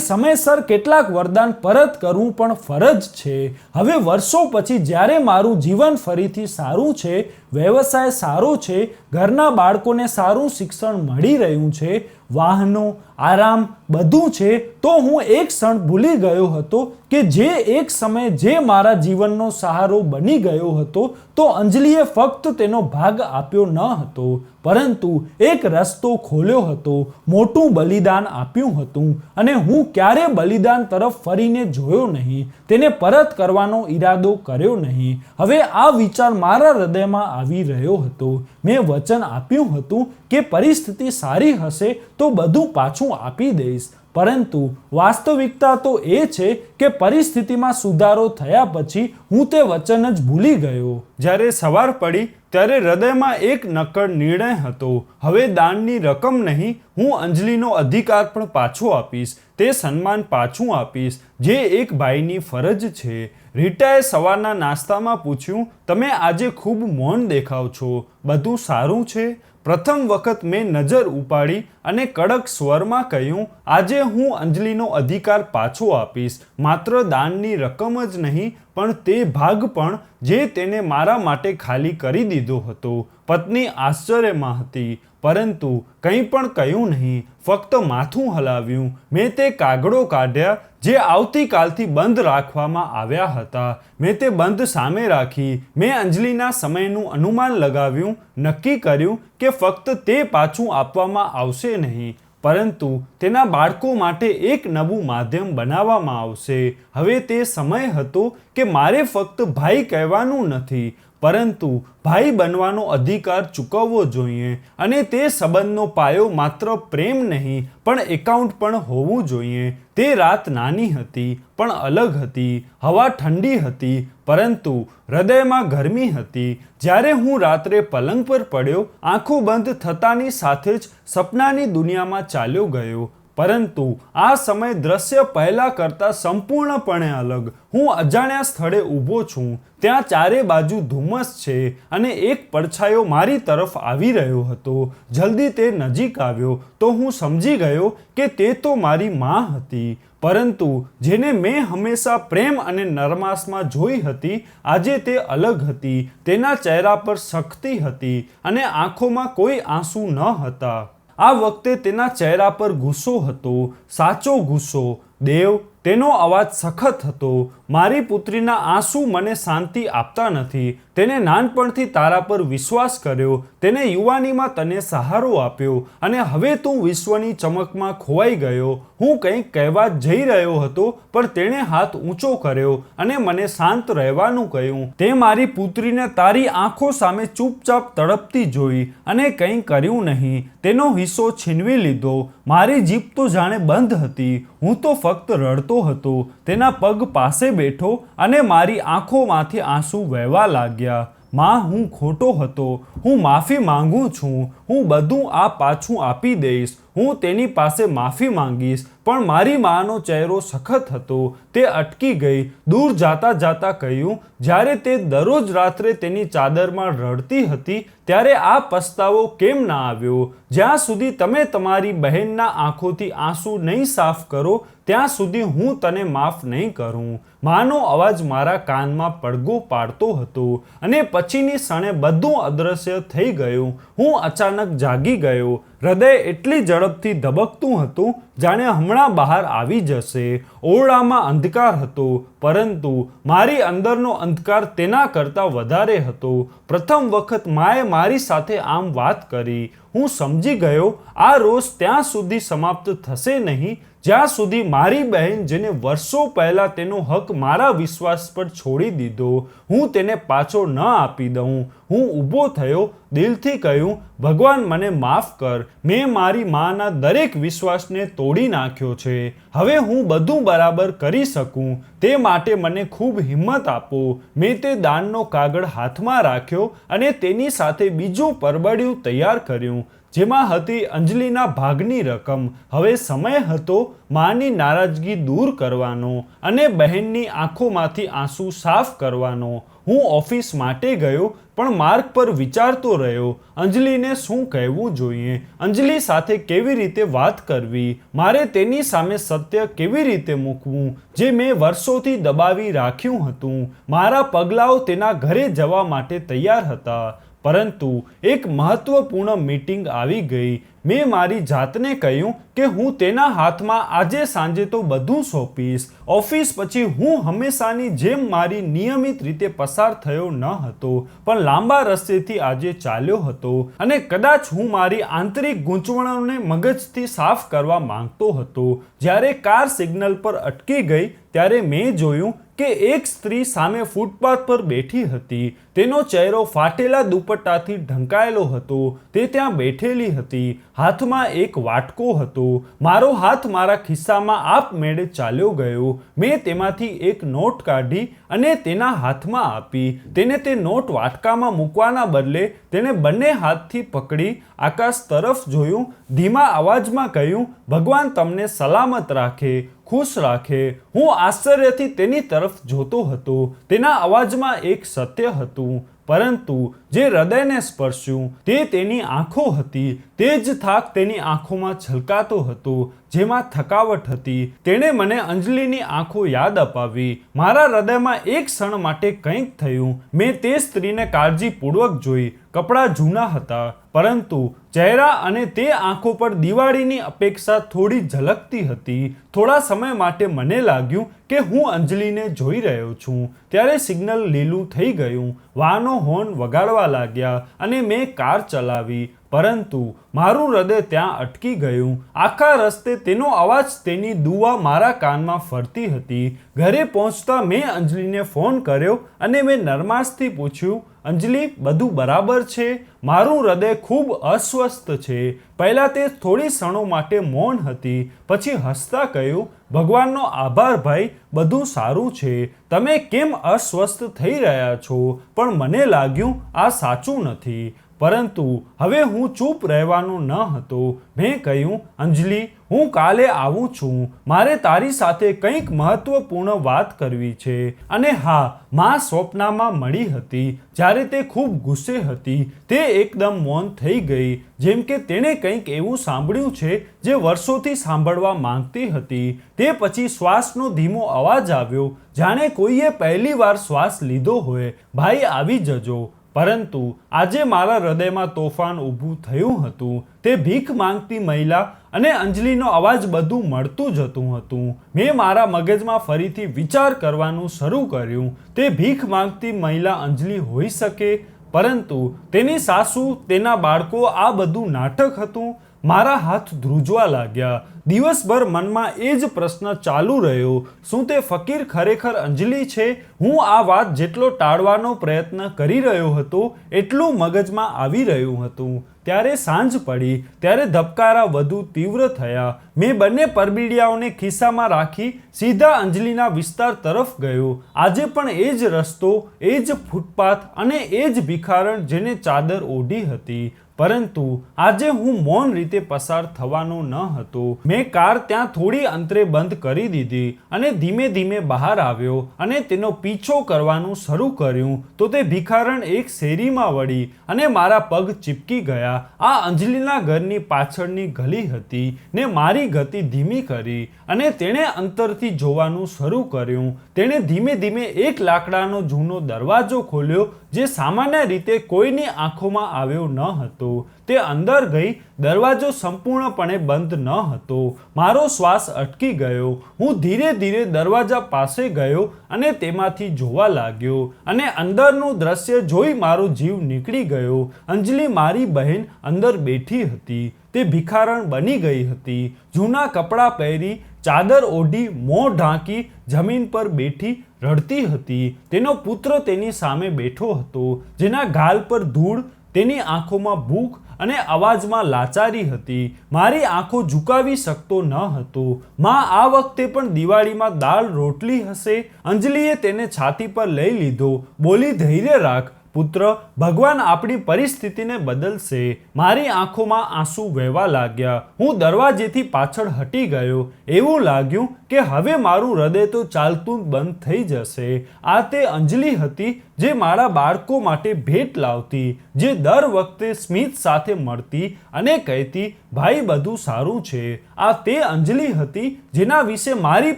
સમયસર કેટલાક વરદાન પરત કરવું પણ ફરજ છે. હવે વર્ષો પછી જ્યારે મારું જીવન ફરીથી સારું છે, વ્યવસાય સારો છે, ઘરના બાળકોને સારું શિક્ષણ મળી રહ્યું છે, વાહનો, આરામ બધું છે, તો હું એક ક્ષણ ભૂલી ગયો હતો કે જે એક સમયે જે મારા જીવનનો સહારો બની ગયો હતો, તો અંજલિએ ફક્ત તેનો ભાગ આપ્યો ન હતો, પરંતુ એક રસ્તો ખોલ્યો હતો, મોટું બલિદાન આપ્યું હતું અને હું ક્યારે બલિદાન તરફ ફરીને જોયો નહીં, તેને પરત કરવાનો ઈરાદો કર્યો નહીં. હવે આ વિચાર મારા હૃદયમાં આવી રહ્યો હતો. મેં વચન આપ્યું હતું કે પરિસ્થિતિ સારી હશે તો બધું પાછું આપી દઈશ. પરંતુ વાસ્તવિકતા તો એ છે કે પરિસ્થિતિમાં સુધારો થયા પછી હું તે વચન જ ભૂલી ગયો. જ્યારે સવાર પડી ત્યારે હૃદયમાં એક નક્કર નિર્ણય હતો. હવે દાનની રકમ નહીં, હું અંજલિનો અધિકાર પણ પાછો આપીશ. તે સન્માન પાછું આપીશ જે એક ભાઈની ફરજ છે. રીટાએ સવારના નાસ્તામાં પૂછ્યું, તમે આજે ખૂબ મૌન દેખાવ છો, બધું સારું છે? પ્રથમ વખત મેં નજર ઉપાડી અને કડક સ્વરમાં કહ્યું, આજે હું અંજલિનો અધિકાર પાછો આપીશ. માત્ર દાનની રકમ જ નહીં, પણ તે ભાગ પણ જે તેને મારા માટે ખાલી કરી દીધો હતો. પત્ની આશ્ચર્યમાં હતી, પરંતુ કંઈ પણ કહ્યું નહીં, ફક્ત માથું હલાવ્યું. મેં તે કાગળો કાઢ્યા જે આવતીકાલથી બંધ રાખવામાં આવ્યા હતા. મેં તે બંધ સામે રાખી. મેં અંજલિના સમયનું અનુમાન લગાવ્યું, નક્કી કર્યું કે ફક્ત તે પાછું આપવામાં આવશે નહીં, પરંતુ તેના બાળકો માટે એક નવું માધ્યમ બનાવવામાં આવશે. હવે તે સમય હતો કે મારે ફક્ત ભાઈ કહેવાનું નથી, પરંતુ ભાઈ બનવાનો અધિકાર ચૂકવવો જોઈએ. અને તે સંબંધનો પાયો માત્ર પ્રેમ નહીં પણ એકાઉન્ટ પણ હોવું જોઈએ. તે રાત નાની હતી પણ અલગ હતી. હવા ઠંડી હતી પરંતુ હૃદયમાં ગરમી હતી. જ્યારે હું રાત્રે પલંગ પર પડ્યો, આંખો બંધ થતાની સાથે જ સપનાની દુનિયામાં ચાલ્યો ગયો. પરંતુ આ સમય દ્રશ્ય પહેલા કરતાં સંપૂર્ણપણે અલગ. હું અજાણ્યા સ્થળે ઊભો છું. ત્યાં ચારે બાજુ ધુમ્મસ છે અને એક પડછાયો મારી તરફ આવી રહ્યો હતો. જલ્દી તે નજીક આવ્યો તો હું સમજી ગયો કે તે તો મારી માં હતી. પરંતુ જેને મેં હંમેશા પ્રેમ અને નરમાશમાં જોઈ હતી, આજે તે અલગ હતી. તેના ચહેરા પર શક્તિ હતી અને આંખોમાં કોઈ આંસુ ન હતા. આ વખતે તેના ચહેરા પર ગુસ્સો હતો, સાચો ગુસ્સો. દેવ, તેનો અવાજ સખત હતો. મારી પુત્રીના આંસુ મને શાંતિ આપતા નથી. તેને નાનપણથી તારા પર વિશ્વાસ કર્યો, તેને યુવાનીમાં તને સહારો આપ્યો અને હવે તું વિશ્વની ચમકમાં ખોવાઈ ગયો. હું કંઈક કહેવા જઈ રહ્યો હતો પણ તેણે હાથ ઊંચો કર્યો અને મને શાંત રહેવાનું કહ્યું. તે મારી પુત્રીને તારી આંખો સામે ચૂપચાપ તડપતી જોઈ અને કંઈ કર્યું નહીં. તેનો હિસ્સો છીનવી લીધો. મારી જીભ તો જાણે બંધ હતી. હું તો ફક્ત રડતો હતો. તેના પગ પાસે બેઠો અને મારી આંખોમાંથી આંસુ વહેવા લાગ્યા. માં, હું ખોટો હતો. હું માફી માંગુ છું. હું બધું આ પાછું આપી દઈશ. હું તેની પાસે માફી માંગીશ, પણ મારી માનો ચહેરો સખત હતો. તે અટકી ગઈ. દૂર જાતા જાતા કહ્યું, જ્યારે તે દરરોજ રાત્રે તેની ચાદરમાં રડતી હતી ત્યારે આ પસ્તાવો કેમ ના આવ્યો? જ્યાં સુધી તમે તમારી બહેનના આંખોથી આંસુ નહીં સાફ કરો ત્યાં સુધી હું તને માફ નહીં કરું. માનો અવાજ મારા કાનમાં પડઘો પાડતો હતો અને પછીની ક્ષણે બધું અદૃશ્ય થઈ ગયું. હું અચાનક જાગી ગયો. હૃદય એટલી ઝડપથી ધબકતું હતું જાણે હમણાં બહાર આવી જશે. ઓરડામાં અંધકાર હતો, પરંતુ મારી અંદરનો અંધકાર તેના કરતાં વધારે હતો. પ્રથમ વખત માએ મારી સાથે આમ વાત કરી. હું સમજી ગયો આ રોષ ત્યાં સુધી સમાપ્ત થશે નહીં જ્યાં સુધી મારી બહેન, જેને વર્ષો પહેલાં તેનો હક મારા વિશ્વાસ પર છોડી દીધો, હું તેને પાછો ન આપી દઉં. હું ઊભો થયો, દિલથી કહ્યું, ભગવાન મને માફ કર. મેં મારી માના દરેક વિશ્વાસને તોડી નાખ્યો છે. હવે હું બધું બરાબર કરી શકું તે માટે મને ખૂબ હિંમત આપો. મેં તે દાનનો કાગળ હાથમાં રાખ્યો અને તેની સાથે બીજું પરબડિયું તૈયાર કર્યું, જેમાં હતી અંજલિના ભાગની રકમ. હવે સમય હતો માની નારાજગી દૂર કરવાનો અને બહેનની આંખોમાંથી આંસુ સાફ કરવાનો. હું ઓફિસ માટે ગયો, પણ માર્ગ પર વિચારતો રહ્યો, અંજલિને શું કહેવું જોઈએ, અંજલિ સાથે કેવી રીતે વાત કરવી, મારે તેની સામે સત્ય કેવી રીતે મૂકવું જે મેં વર્ષોથી દબાવી રાખ્યું હતું. મારા પગલાઓ તેના ઘરે જવા માટે તૈયાર હતા, પરંતુ એક મહત્વપૂર્ણ મીટિંગ આવી ગઈ. મેં મારી જાતને કહ્યું કે હું તેના હાથમાં આજે સાંજે તો બધું સોંપીશ. ઓફિસ પછી હું હંમેશાની જેમ મારી નિયમિત રીતે પસાર થયો ન હતો, પણ લાંબા રસ્તેથી આજે ચાલ્યો હતો અને કદાચ હું મારી આંતરિક ગૂંચવણોને મગજથી સાફ કરવા માંગતો હતો. જ્યારે કાર સિગ્નલ પર અટકી ગઈ ત્યારે મેં જોયું કે એક સ્ત્રી સામે ફૂટપાથ પર બેઠી હતી. તેનો ચહેરો ફાટેલા દુપટ્ટાથી ઢંકાયેલો હતો. તે ત્યાં બેઠેલી હતી. હાથમાં એક વાટકો હતો. મારો હાથ મારા ખિસ્સામાં આપમેળે ચાલ્યો ગયો. મેં તેમાંથી એક નોટ કાઢી અને તેના હાથમાં આપી. તેને તે નોટ વાટકામાં મૂકવાના બદલે તેણે બંને હાથથી પકડી આકાશ તરફ જોયું, ધીમા અવાજમાં કહ્યું, ભગવાન તમને સલામત રાખે, ખુશ રાખે. હું આશ્ચર્યથી તેની તરફ જોતો હતો. તેના અવાજમાં એક સત્ય હતું, પરંતુ જે હૃદયને સ્પર્શ્યું તે તેની આંખો હતી. તે જ થાક તેની આંખોમાં છલકાતો હતો, જેમાં થકાવટ હતી. તેણે મને અંજલિની આંખો યાદ અપાવી. મારા હૃદયમાં એક ક્ષણ માટે કંઈક થયું. મેં તે સ્ત્રીને કાળજીપૂર્વક જોઈ. કપડાં જૂના હતા, પરંતુ ચહેરા અને તે આંખો પર દિવાળીની અપેક્ષા થોડી ઝલકતી હતી. થોડા સમય માટે મને લાગ્યું કે હું અંજલિને જોઈ રહ્યો છું. ત્યારે સિગ્નલ લીલું થઈ ગયું. વાહનો હોર્ન વગાડવા લાગ્યા અને મેં કાર ચલાવી, પરંતુ મારું હૃદય ત્યાં અટકી ગયું. આખા રસ્તે તેનો અવાજ, તેની દુઆ મારા કાનમાં ફરતી હતી. ઘરે પહોંચતા મેં અંજલિને ફોન કર્યો અને મેં નરમાશથી પૂછ્યું, અંજલિ, બધું બરાબર છે? મારું હૃદય ખૂબ અસ્વસ્થ છે. પહેલાં તે થોડી ક્ષણો માટે મૌન હતી, પછી હસતા કહ્યું, ભગવાનનો આભાર ભાઈ, બધું સારું છે. તમે કેમ અસ્વસ્થ થઈ રહ્યા છો? પણ મને લાગ્યું આ સાચું નથી. પરંતુ હવે હું ચૂપ રહેવાનો ન હતો. મેં કહ્યું, અંજલિ, હું કાલે આવું છું. મારે તારી સાથે કંઈક મહત્વપૂર્ણ વાત કરવી છે. અને હા, માં સ્વપ્નમાં મળી હતી. જ્યારે તે ખૂબ ગુસ્સે હતી, તે એકદમ મૌન થઈ ગઈ, જેમ કે તેણે કંઈક એવું સાંભળ્યું છે જે વર્ષોથી સાંભળવા માંગતી હતી. તે પછી શ્વાસનો ધીમો અવાજ આવ્યો, જાણે કોઈએ પહેલીવાર શ્વાસ લીધો હોય, ભાઈ આવી જજો. પરંતુ આજે મારા હૃદયમાં તોફાન ઊભું થયું હતું. તે ભીખ માંગતી મહિલા અને અંજલિનો અવાજ બધું મળતું જતું હતું. મેં મારા મગજમાં ફરીથી વિચાર કરવાનું શરૂ કર્યું. તે ભીખ માંગતી મહિલા અંજલિ હોઈ શકે, પરંતુ તેની સાસુ, તેના બાળકો, આ બધું નાટક હતું. મારા હાથ ધ્રુજવા લાગ્યા. દિવસભર મનમાં એ જ પ્રશ્ન ચાલુ રહ્યો, શું તે ફકીર ખરેખર અંજલિ છે? હું આ વાત જેટલો ટાળવાનો પ્રયત્ન કરી રહ્યો હતો, એટલું મગજમાં આવી રહ્યું હતું. ત્યારે સાંજ પડી. ત્યારે ધબકારા વધુ તીવ્ર થયા. મેં બંને પરબીડિયાઓને ખિસ્સામાં રાખી સીધા અંજલિના વિસ્તાર તરફ ગયો. આજે પણ એ જ રસ્તો, એ જ ફૂટપાથ અને એ જ ભિખારણ જેને ચાદર ઓઢી હતી. પરંતુ આજે હું મૌન રીતે પસાર થવાનો ન હતો. મેં કાર ત્યાં થોડી અંતરે બંધ કરી દીધી અને ધીમે ધીમે બહાર આવ્યો અને તેનો પીછો કરવાનું શરૂ કર્યું તો તે ભિખારણ એક શેરીમાં વળી અને મારા પગ ચીપકી ગયા. આ અંજલિના ઘરની પાછળની ગલી હતી ને મારી ગતિ ધીમી કરી અને તેણે અંતરથી જોવાનું શરૂ કર્યું. તેણે ધીમે ધીમે એક લાકડાનો જૂનો દરવાજો ખોલ્યો જે સામાન્ય રીતે કોઈની આંખોમાં આવ્યો ન હતો. તે અંદર ગઈ. દરવાજો સંપૂર્ણપણે બંધ ન હતો. મારો શ્વાસ અટકી ગયો. હું ધીરે ધીરે દરવાજા પાસે ગયો અને તેમાંથી જોવા લાગ્યો અને અંદરનું દ્રશ્ય જોઈ મારો જીવ નીકળી ગયો. અંજલિ મારી બહેન અંદર બેઠી હતી. તે ભિખારણ બની ગઈ હતી. જૂના કપડાં પહેરી, ચાદર ઓઢી, મોં ઢાંકી જમીન પર બેઠી રડતી હતી. તેનો પુત્ર તેની સામે બેઠો હતો, જેના ગાલ પર ધૂળ, તેની આંખોમાં ભૂખ અને અવાજમાં લાચારી હતી. મારી આંખો ઝુકાવી શકતો ન હતો. માં, આ વખતે પણ દિવાળીમાં દાળ રોટલી હશે? અંજલિએ તેને છાતી પર લઈ લીધો. બોલી, ધૈર્ય રાખ પુત્ર, ભગવાન આપણી પરિસ્થિતિને બદલશે. મારી આંખોમાં આંસુ વહેવા લાગ્યા. હું દરવાજેથી પાછળ હટી ગયો. એવું લાગ્યું કે હવે મારું હૃદય તો ચાલતું બંધ થઈ જશે. આ તે અંજલિ હતી જે મારા બાળકો માટે ભેટ લાવતી, જે દર વખતે સ્મિત સાથે મળતી અને કહેતી, ભાઈ બધું સારું છે. આ તે અંજલિ હતી જેના વિશે મારી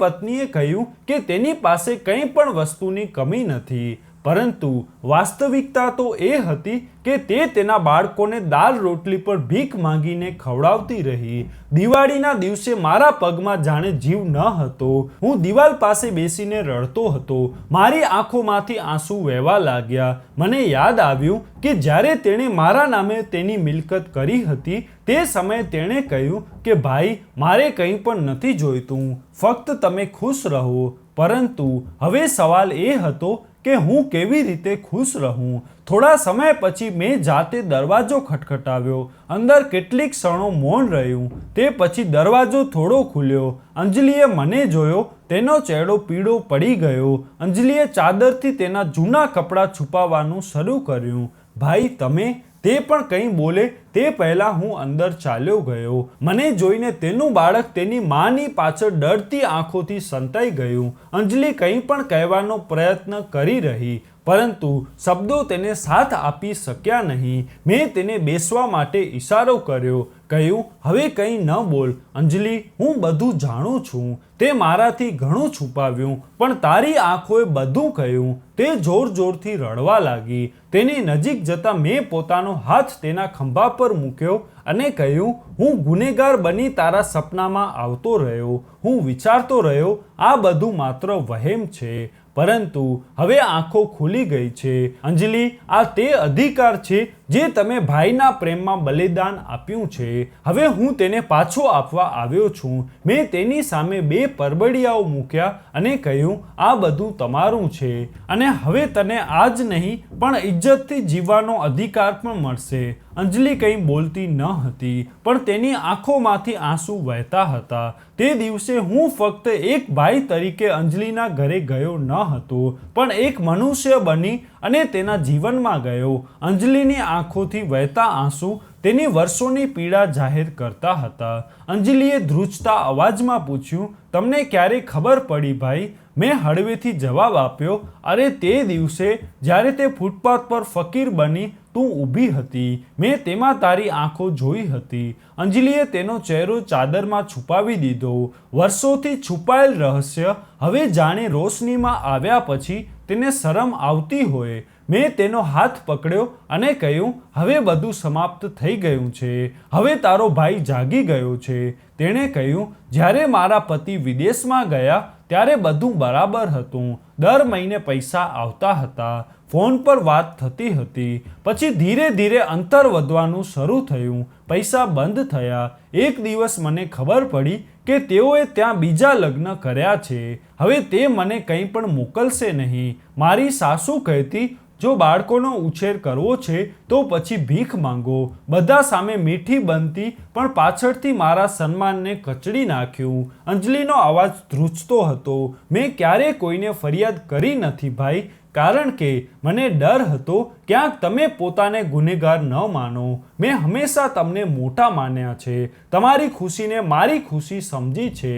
પત્નીએ કહ્યું કે તેની પાસે કંઈ પણ વસ્તુની કમી નથી. પરંતુ વાસ્તવિકતા તો એ હતી કે તે તેના બાળકોને દાળ રોટલી પર ભીખ માંગીને ખવડાવતી રહી. દિવાળીના દિવસે મારા પગમાં જાણે જીવ ન હતો. હું દિવાલ પાસે બેસીને રડતો હતો. મારી આંખોમાંથી આંસુ વહેવા લાગ્યા. મને યાદ આવ્યું કે જ્યારે તેણે મારા નામે તેની મિલકત કરી હતી તે સમયે તેણે કહ્યું કે ભાઈ, મારે કંઈ પણ નથી જોઈતું, ફક્ત તમે ખુશ રહો. પરંતુ હવે સવાલ એ હતો કે હું કેવી રીતે ખુશ રહું. થોડા સમય પછી મેં જાતે દરવાજો ખટખટાવ્યો. અંદર કેટલીક ક્ષણો મૌન રહ્યું. તે પછી દરવાજો થોડો ખુલ્યો. અંજલિએ મને જોયો. તેનો ચહેરો પીળો પડી ગયો. અંજલિએ ચાદરથી તેના જૂના કપડાં છુપાવવાનું શરૂ કર્યું. ભાઈ, તમે? તે પણ કંઈ બોલે તે પહેલાં હું અંદર ચાલ્યો ગયો. મને જોઈને તેનું બાળક તેની માની પાછળ ડરતી આંખોથી સંતાઈ ગયું. અંજલિ કંઈ પણ કહેવાનો પ્રયત્ન કરી રહી, પરંતુ શબ્દો તેને સાથ આપી શક્યા નહીં. મેં તેને બેસવા માટે ઈશારો કર્યો. કહ્યું, હવે કંઈ ન બોલ અંજલિ, હું બધું જાણું છું. તે મારાથી ઘણું છુપાવ્યું, પણ તારી આંખોએ બધું કહ્યું. તે જોર જોરથી રડવા લાગી. તેની નજીક જતાં મેં પોતાનો હાથ તેના ખંભા પર મૂક્યો અને કહ્યું, હું ગુનેગાર બની તારા સપનામાં આવતો રહ્યો. હું વિચારતો રહ્યો આ બધું માત્ર વહેમ છે, પરંતુ હવે આંખો ખુલી ગઈ છે. અંજલિ, આ તે અધિકાર છે જે તમે ભાઈના પ્રેમમાં બલિદાન આપ્યું છે. હવે હું તેને પાછો આપવા આવ્યો છું. મેં તેની સામે 2 પરબડિયાઓ મૂક્યા અને કહ્યું, આ બધું તમારું છે અને હવે તને આજ નહીં પણ ઇજ્જતથી જીવવાનો અધિકાર પણ મળશે. અંજલિ કંઈ બોલતી ન હતી, પણ તેની આંખોમાંથી આંસુ વહેતા હતા. તે દિવસે હું ફક્ત એક ભાઈ તરીકે અંજલિના ઘરે ગયો ન હતો, પણ એક મનુષ્ય બની અને તેના જીવનમાં ગયો. અંજલિની આંખોથી વહેતા આંસુ તેની વર્ષોની પીડા જાહેર કરતા હતા. અંજલિએ ધ્રુજતા અવાજમાં પૂછ્યું, તમને ક્યારે ખબર પડી ભાઈ? મેં હળવેથી જવાબ આપ્યો, અરે તે દિવસે જ્યારે તે ફૂટપાથ પર ફકીર બની તું ઊભી હતી. મેં તેમાં તારી આંખો જોઈ હતી. અંજલિએ તેનો ચહેરો ચાદરમાં છુપાવી દીધો. વર્ષોથી છુપાયેલ રહસ્ય હવે જાણે રોશનીમાં આવ્યા પછી તેને શરમ આવતી હોય. મેં તેનો હાથ પકડ્યો અને કહ્યું, હવે બધું સમાપ્ત થઈ ગયું છે. હવે તારો ભાઈ જાગી ગયો છે. તેણે કહ્યું, જ્યારે મારા પતિ વિદેશમાં ગયા ત્યારે બધું બરાબર હતું. દર મહિને પૈસા આવતા હતા. ફોન પર વાત થતી હતી. પછી ધીરે ધીરે અંતર વધવાનું શરૂ થયું. પૈસા બંધ થયા. એક દિવસ મને ખબર પડી કે તેઓએ ત્યાં બીજા લગ્ન કર્યા છે. હવે તે મને કંઈ પણ મોકલશે નહીં. મારી સાસુ કહેતી, જો બાળકોનો ઉછેર કરવો છે તો પછી ભીખ માંગો. બધા સામે મીઠી બનતી, પણ પાછળથી મારા સન્માનને કચડી નાખ્યું. અંજલિનો અવાજ ધ્રુજતો હતો. મેં ક્યારેય કોઈને ફરિયાદ કરી નથી ભાઈ, કારણ કે મને ડર હતો ક્યાંક તમે પોતાને ગુનેગાર ન માનો. મેં હંમેશા તમને મોટા માન્યા છે. તમારી ખુશીને મારી ખુશી સમજી છે.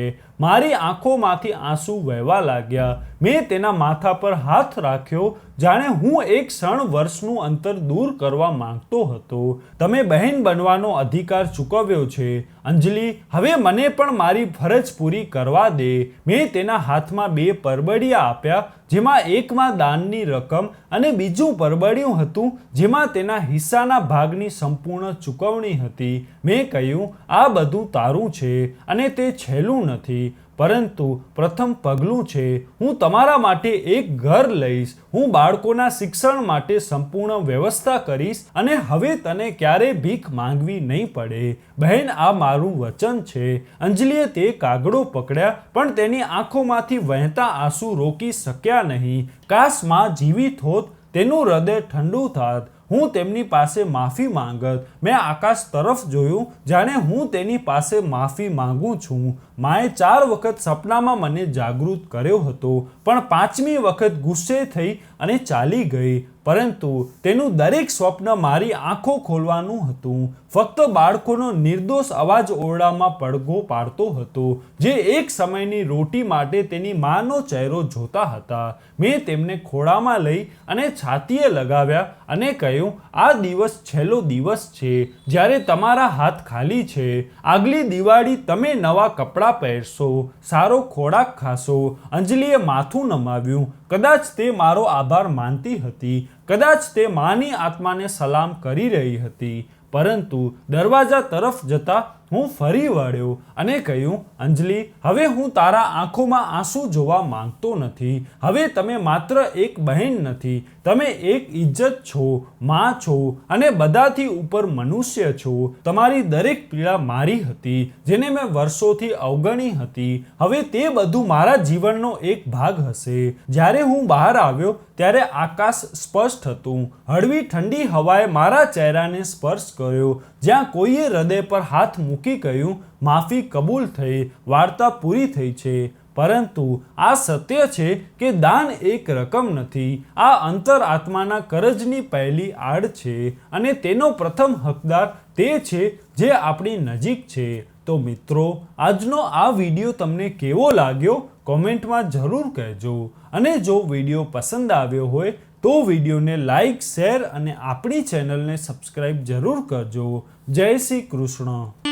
મારી આંખોમાંથી આંસુ વહેવા લાગ્યા. મેં તેના માથા પર હાથ રાખ્યો, જાણે હું એક ક્ષણ વર્ષનું અંતર દૂર કરવા માંગતો હતો. તમે બહેન બનવાનો અધિકાર ચૂકવ્યો છે. અંજલિ, હવે મને પણ મારી ફરજ પૂરી કરવા દે. મેં તેના હાથમાં 2 પરબડિયા આપ્યા, જેમાં એકમાં દાનની રકમ અને બીજું પરબડિયું હતું, જેમાં તેના હિસ્સાના ભાગની સંપૂર્ણ ચૂકવણી હતી. મેં કહ્યું, આ બધું તારું છે અને તે છેલ્લું નથી, પરંતુ પ્રથમ પગલું છે. હું તમારા માટે એક ઘર લઈશ. હું બાળકોના શિક્ષણ માટે સંપૂર્ણ વ્યવસ્થા કરીશ અને હવે તને ક્યારેય ભીખ માંગવી નહીં પડે. બહેન, આ મારું વચન છે. અંજલિએ તે કાગળો પકડ્યા, પણ તેની આંખોમાંથી વહેતા આંસુ રોકી શક્યા નહીં. કાશ માં જીવિત હોત, તેનું હૃદય ઠંડુ થાત. હું તેમની પાસે માફી માંગત. મેં આકાશ તરફ જોયું, જાણે હું તેની પાસે માફી માંગુ છું. માએ 4 વખત સપનામાં મને જાગૃત કર્યો હતો, પણ 5મી વખત ગુસ્સે થઈ અને ચાલી ગઈ. પરંતુ તેનું દરેક સ્વપ્ન મારી આંખો ખોલવાનું હતું. ફક્ત બાળકોનો નિર્દોષ અવાજ ઓરડામાં પડઘો પાડતો હતો, જે એક સમયની રોટી માટે તેની માનો ચહેરો જોતા હતા. મેં તેમને ખોળામાં લઈ અને છાતીએ લગાવ્યા અને કહ્યું, આ દિવસ છેલ્લો દિવસ છે જ્યારે તમારા હાથ ખાલી છે. આગલી દિવાળી તમે નવા કપડાં પહેરશો, સારો ખોરાક ખાશો. અંજલિએ માથું નમાવ્યું. કદાચ તે મારો આભાર માનતી હતી, કદાચ તે માની આત્માને સલામ કરી રહી હતી. પરંતુ દરવાજા તરફ જતા હું ફરી વળ્યો અને કહ્યું, અંજલિ, હવે હું તારા આંખોમાં આંસુ જોવા માંગતો નથી. હવે તમે માત્ર એક બહેન નથી, તમે એક ઇજ્જત છો, માં છો અને બધાથી ઉપર મનુષ્ય છો. તમારી દરેક પીડા મારી હતી, જેને મેં વર્ષોથી અવગણી હતી. હવે તે બધું મારા જીવનનો એક ભાગ હશે. જ્યારે હું બહાર આવ્યો ત્યારે આકાશ સ્પષ્ટ હતું. હળવી ઠંડી હવાએ મારા ચહેરાને સ્પર્શ કર્યો, જ્યાં કોઈએ હૃદય પર હાથ મૂકી કહ્યું, માફી કબૂલ થઈ, વાર્તા પૂરી થઈ છે. પરંતુ આ સત્ય છે કે દાન એક રકમ નથી. આ અંતર આત્માના કરજની પહેલી આડ છે અને તેનો પ્રથમ હકદાર તે છે જે આપણી નજીક છે. તો મિત્રો, આજનો આ વિડીયો તમને કેવો લાગ્યો કોમેન્ટમાં જરૂર કહેજો. અને જો વિડીયો પસંદ આવ્યો હોય તો વિડીયોને લાઈક, શેર અને આપણી ચેનલને સબસ્ક્રાઈબ જરૂર કરજો. જય શ્રી કૃષ્ણ.